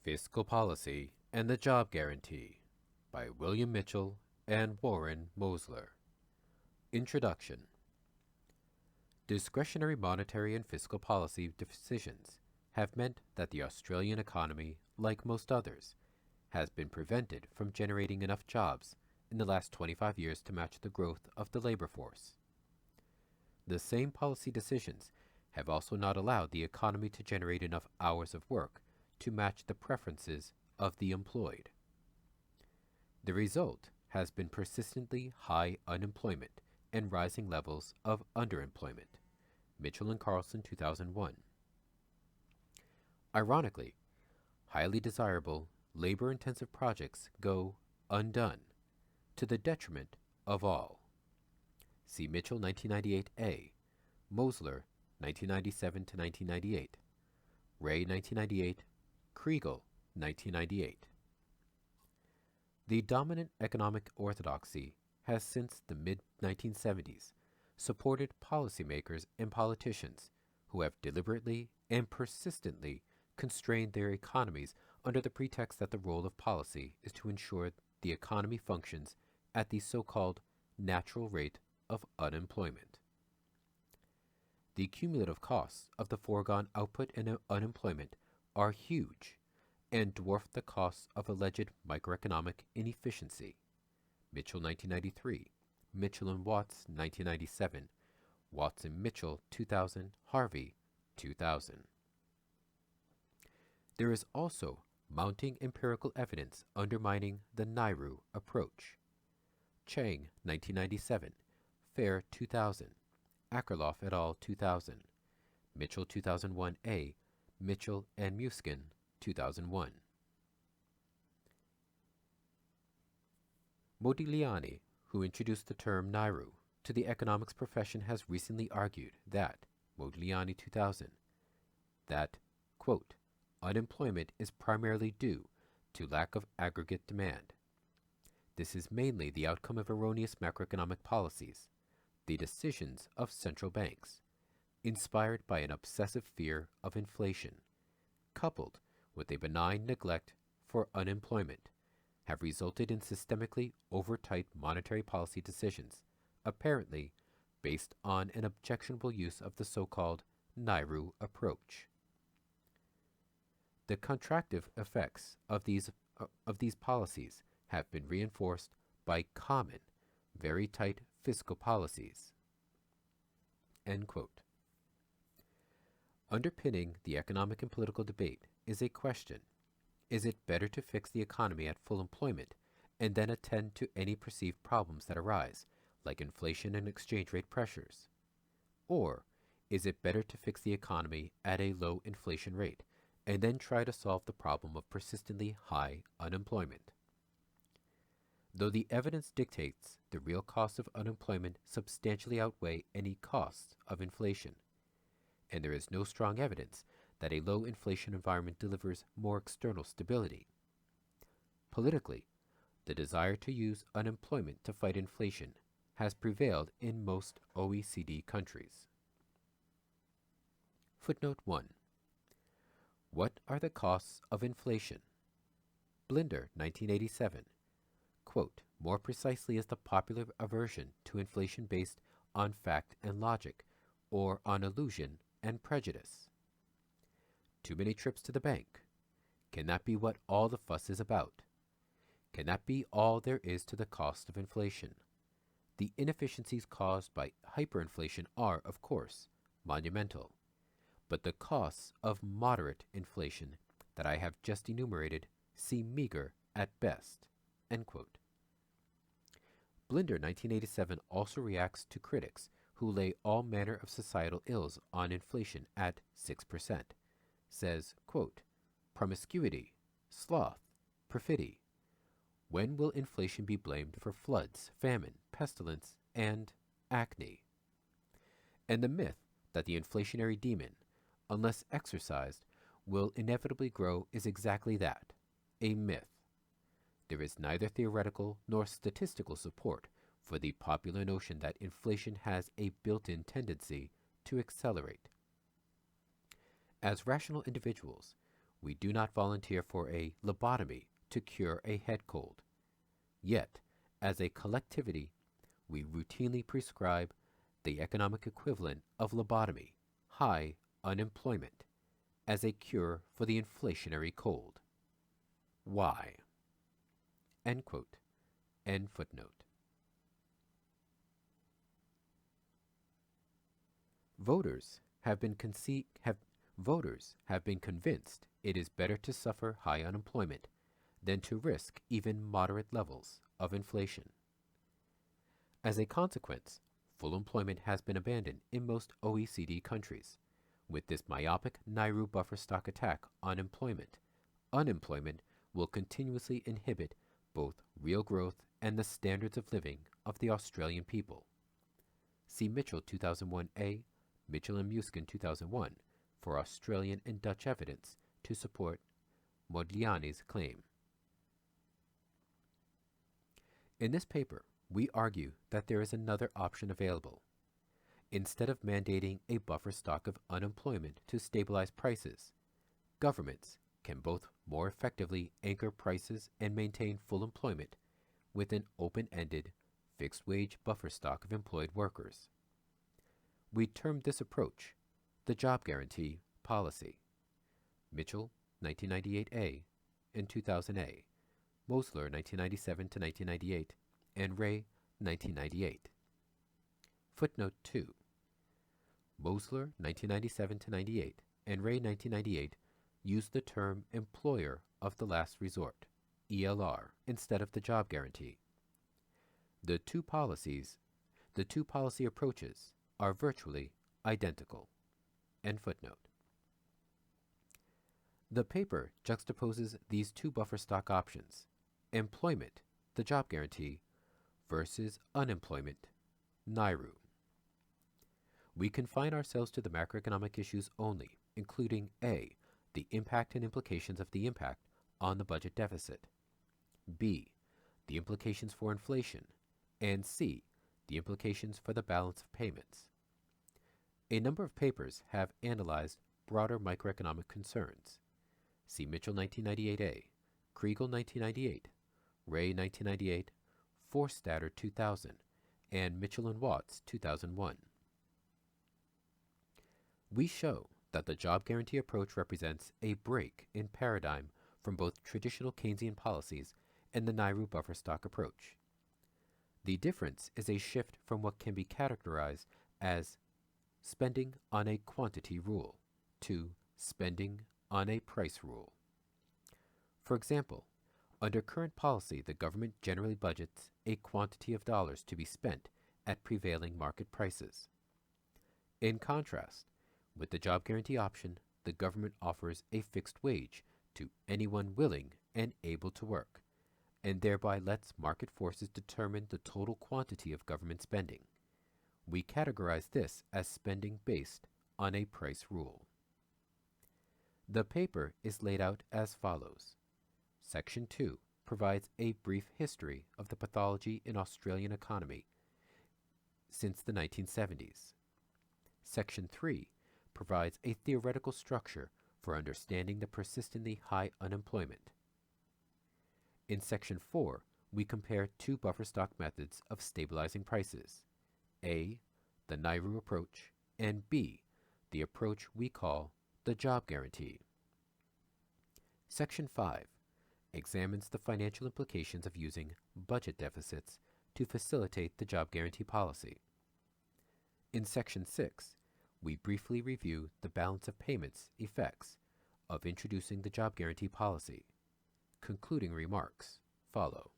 Fiscal Policy and the Job Guarantee by William Mitchell and Warren Mosler. Introduction. Discretionary monetary and fiscal policy decisions have meant that the Australian economy, like most others, has been prevented from generating enough jobs in the last 25 years to match the growth of the labor force. The same policy decisions have also not allowed the economy to generate enough hours of work to match the preferences of the employed. The result has been persistently high unemployment and rising levels of underemployment. Mitchell and Carlson, 2001. Ironically, highly desirable, labor-intensive projects go undone, to the detriment of all. See Mitchell, 1998a, Mosler, 1997 to 1998, Ray, 1998, Kriegel, 1998. The dominant economic orthodoxy has since the mid-1970s supported policymakers and politicians who have deliberately and persistently constrained their economies under the pretext that the role of policy is to ensure the economy functions at the so-called natural rate of unemployment. The cumulative costs of the foregone output and unemployment are huge and dwarf the costs of alleged microeconomic inefficiency. Mitchell, 1993, Mitchell and Watts, 1997, Watts and Mitchell, 2000, Harvey, 2000. There is also mounting empirical evidence undermining the Nairu approach. Chang, 1997, Fair, 2000, Akerlof et al., 2000, Mitchell, 2001a, Mitchell and Muskin, 2001. Modigliani, who introduced the term Nairu to the economics profession, has recently argued that, Modigliani 2000, that, quote, unemployment is primarily due to lack of aggregate demand. This is mainly the outcome of erroneous macroeconomic policies, the decisions of central banks, inspired by an obsessive fear of inflation, coupled with a benign neglect for unemployment, have resulted in systemically overtight monetary policy decisions, apparently based on an objectionable use of the so-called Nairu approach. The contractive effects of these policies have been reinforced by common, very tight fiscal policies. End quote. Underpinning the economic and political debate is a question: is it better to fix the economy at full employment and then attend to any perceived problems that arise, like inflation and exchange rate pressures? Or is it better to fix the economy at a low inflation rate and then try to solve the problem of persistently high unemployment? Though the evidence dictates the real costs of unemployment substantially outweigh any costs of inflation, and there is no strong evidence that a low inflation environment delivers more external stability. Politically, the desire to use unemployment to fight inflation has prevailed in most OECD countries. Footnote 1. What are the costs of inflation? Blinder, 1987. Quote, more precisely is the popular aversion to inflation based on fact and logic, or on illusion and prejudice. Too many trips to the bank. Can that be what all the fuss is about? Can that be all there is to the cost of inflation? The inefficiencies caused by hyperinflation are, of course, monumental, but the costs of moderate inflation that I have just enumerated seem meager at best. End quote. Blinder, 1987, also reacts to critics who lay all manner of societal ills on inflation at 6%. Says, quote, promiscuity, sloth, perfidy. When will inflation be blamed for floods, famine, pestilence, and acne? And the myth that the inflationary demon, unless exorcised, will inevitably grow is exactly that, a myth. There is neither theoretical nor statistical support for the popular notion that inflation has a built-in tendency to accelerate. As rational individuals, we do not volunteer for a lobotomy to cure a head cold. Yet, as a collectivity, we routinely prescribe the economic equivalent of lobotomy, high unemployment, as a cure for the inflationary cold. Why? End quote. End footnote. Voters have been convinced it is better to suffer high unemployment than to risk even moderate levels of inflation. As a consequence, full employment has been abandoned in most OECD countries. With this myopic Nauru buffer stock attack on employment, unemployment will continuously inhibit both real growth and the standards of living of the Australian people. See Mitchell 2001a, Mitchell and Muskin 2001 for Australian and Dutch evidence to support Modigliani's claim. In this paper, we argue that there is another option available. Instead of mandating a buffer stock of unemployment to stabilize prices, governments can both more effectively anchor prices and maintain full employment with an open-ended, fixed-wage buffer stock of employed workers. We termed this approach the job guarantee policy. Mitchell, 1998a and 2000a, Mosler, 1997 to 1998, and Ray, 1998. Footnote 2. Mosler, 1997 to 98, and Ray, 1998, used the term employer of the last resort, ELR, instead of the job guarantee. The two policy approaches are virtually identical. End footnote. The paper juxtaposes these two buffer stock options, employment, the job guarantee, versus unemployment, Nauru. We confine ourselves to the macroeconomic issues only, including A, the impact and implications of the impact on the budget deficit, B, the implications for inflation, and C, the implications for the balance of payments. A number of papers have analyzed broader microeconomic concerns. See Mitchell 1998a, Kriegel 1998, Ray 1998, Forstater 2000, and Mitchell and Watts 2001. We show that the job guarantee approach represents a break in paradigm from both traditional Keynesian policies and the Nauru buffer stock approach. The difference is a shift from what can be categorized as spending on a quantity rule to spending on a price rule. For example, under current policy, the government generally budgets a quantity of dollars to be spent at prevailing market prices. In contrast, with the job guarantee option, the government offers a fixed wage to anyone willing and able to work, and thereby lets market forces determine the total quantity of government spending. We categorize this as spending based on a price rule. The paper is laid out as follows. Section 2 provides a brief history of the pathology in Australian economy since the 1970s. Section 3 provides a theoretical structure for understanding the persistently high unemployment. In Section 4, we compare two buffer stock methods of stabilizing prices, A, the Nauru approach, and B, the approach we call the job guarantee. Section 5 examines the financial implications of using budget deficits to facilitate the job guarantee policy. In Section 6, we briefly review the balance of payments effects of introducing the job guarantee policy. Concluding remarks follow.